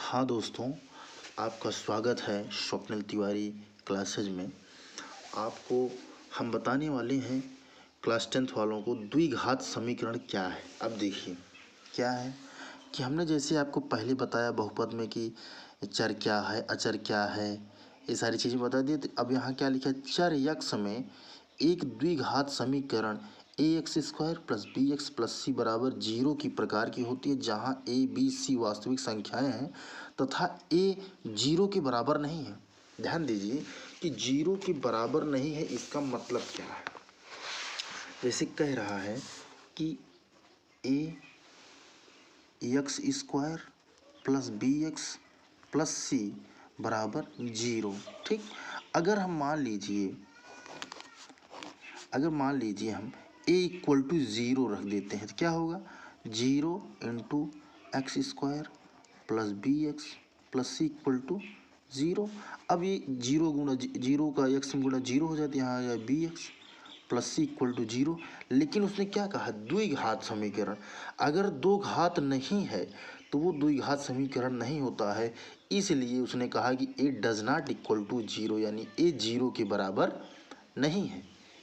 हाँ दोस्तों, आपका स्वागत है स्वप्निल तिवारी क्लासेज में। आपको हम बताने वाले हैं क्लास 10th वालों को द्विघात समीकरण क्या है। अब देखिए क्या है कि हमने जैसे आपको पहले बताया बहुपद में कि चर क्या है, अचर क्या है, ये सारी चीज़ें बता दी। तो अब यहाँ क्या लिखा है, चर यक्ष में एक द्विघात समीकरण ax² + bx + c बराबर 0 की प्रकार की होती है, जहाँ a b c वास्तविक संख्याएं हैं तथा a 0 के बराबर नहीं है। ध्यान दीजिए कि 0 के बराबर नहीं है, इसका मतलब क्या है। जैसे कह रहा है कि ax² + bx + c बराबर 0। ठीक, अगर मान लीजिए हम a = 0 रख देते हैं तो क्या होगा, 0 × x² + bx + c = 0। अब ये 0 का x में गुणा 0 हो जाता है, यहाँ आ गया bx + c = 0। लेकिन उसने क्या कहा, द्विघात समीकरण। अगर दो घात नहीं है तो वो द्विघात समीकरण नहीं होता है। इसलिए उसने कहा कि a does not equal to 0, यानी a 0 के बराबर नहीं है।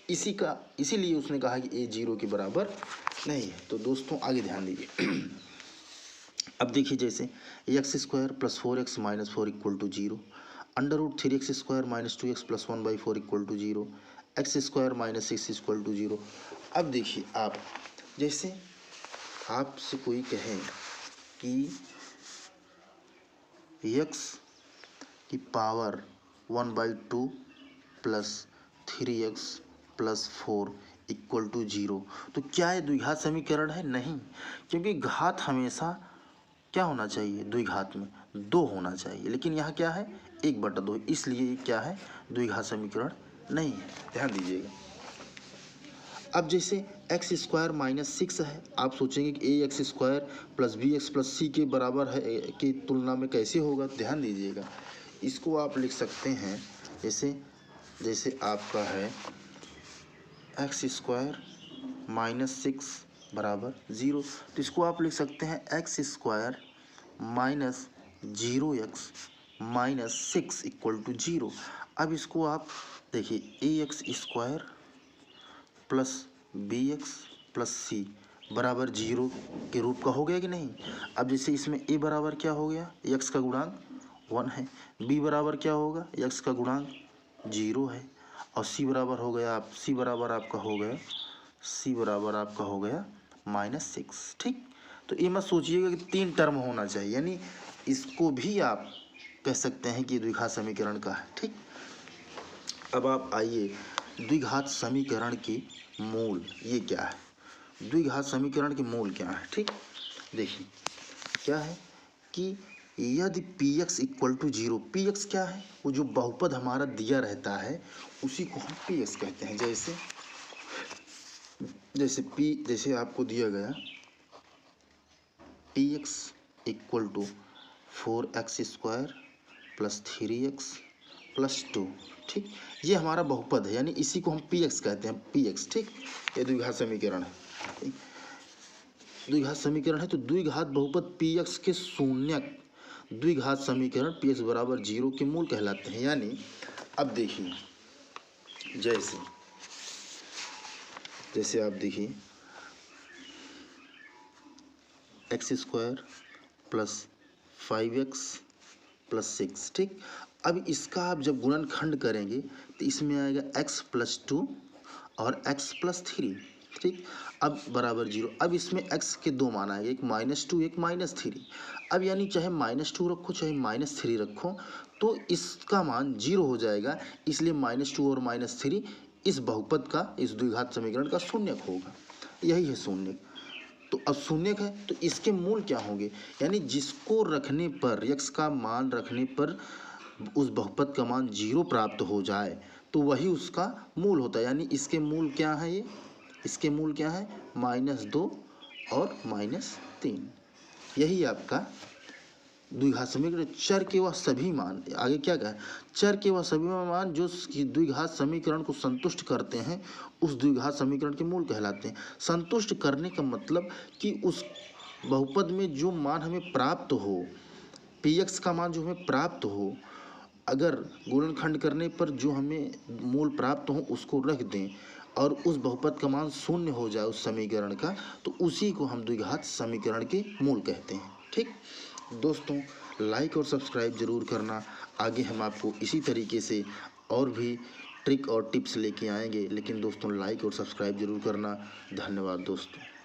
इसीलिए उसने कहा कि a 0 के बराबर नहीं है। तो दोस्तों आगे ध्यान दीजिए। अब देखिए जैसे x² + 4x - 4 = 0, √3x² - 2x + 1/4 = 0, x² - 6 = 0। अब देखिए आप, जैसे आपसे कोई कहे कि x की पावर 1/2 + 3x + 4 = 0, तो क्या ये द्विघात समीकरण है? नहीं, क्योंकि घात हमेशा क्या होना चाहिए, द्विघात में 2 होना चाहिए। लेकिन यहाँ क्या है, 1/2, इसलिए क्या है, द्विघात समीकरण नहीं है। ध्यान दीजिएगा। अब जैसे x² - 6 है, आप सोचेंगे कि ax² + bx + c के बराबर है की तुलना में कैसे होगा। ध्यान दीजिएगा, इसको आप लिख सकते हैं जैसे आपका है x² - 6 बराबर 0, तो इसको आप लिख सकते हैं x² - 0x - 6 = 0। अब इसको आप देखिए, ax² + bx + c बराबर 0 के रूप का हो गया कि नहीं। अब जैसे इसमें a बराबर क्या हो गया, x का गुणांक 1 है, b बराबर क्या होगा, x का गुणांक 0 है, और c बराबर आपका हो गया -6। ठीक, तो ये मत सोचिएगा कि 3 टर्म होना चाहिए, यानी इसको भी आप कह सकते हैं कि द्विघात समीकरण का है। ठीक, अब आप आइए, द्विघात समीकरण के मूल ये क्या है, द्विघात समीकरण के मूल क्या है। ठीक, देखिए क्या है कि यदि px = 0, px क्या है, वो जो बहुपद हमारा दिया रहता है उसी को हम px कहते हैं। जैसे आपको दिया गया px = 4x² + 3x + 2। ठीक, ये हमारा बहुपद है, यानी इसी को हम px कहते हैं, px। ठीक, ये द्विघात समीकरण है। द्विघात समीकरण है तो द्विघात बहुपद px के शून्यक द्विघात समीकरण px = 0 के मूल कहलाते हैं। यानी अब देखिए, जैसे आप देखिए x² + 5x + 6। ठीक, अब इसका आप जब गुणनखंड करेंगे तो इसमें आएगा x + 2 और x + 3। ठीक, अब बराबर 0। अब इसमें x के दो मान आएंगे, एक -2 एक -3। अब यानी चाहे -2 रखो चाहे -3 रखो तो इसका मान 0 हो जाएगा, इसलिए -2 और -3 इस बहुपद का, इस द्विघात समीकरण का शून्यक होगा। यही है शून्यक। तो अब शून्यक है तो इसके मूल क्या होंगे, यानी जिसको रखने पर, x का मान रखने पर उस बहुपद का मान 0 प्राप्त हो जाए तो वही उसका मूल होता है। यानी इसके मूल क्या है, इसके मूल क्या है, -2 और -3। यही आपका द्विघात समीकरण। चर के वह सभी मान, आगे क्या कहा, चर के वह सभी मान जो द्विघात समीकरण को संतुष्ट करते हैं उस द्विघात समीकरण के मूल कहलाते हैं। संतुष्ट करने का मतलब कि उस बहुपद में जो मान हमें प्राप्त हो, पी एक्स का मान जो हमें प्राप्त हो, अगर गुणनखंड करने पर जो हमें मूल प्राप्त हो उसको रख दें और उस बहुपद का मान शून्य हो जाए उस समीकरण का, तो उसी को हम द्विघात समीकरण के मूल कहते हैं। ठीक दोस्तों, लाइक और सब्सक्राइब जरूर करना। आगे हम आपको इसी तरीके से और भी ट्रिक और टिप्स लेके आएंगे, लेकिन दोस्तों लाइक और सब्सक्राइब जरूर करना। धन्यवाद दोस्तों।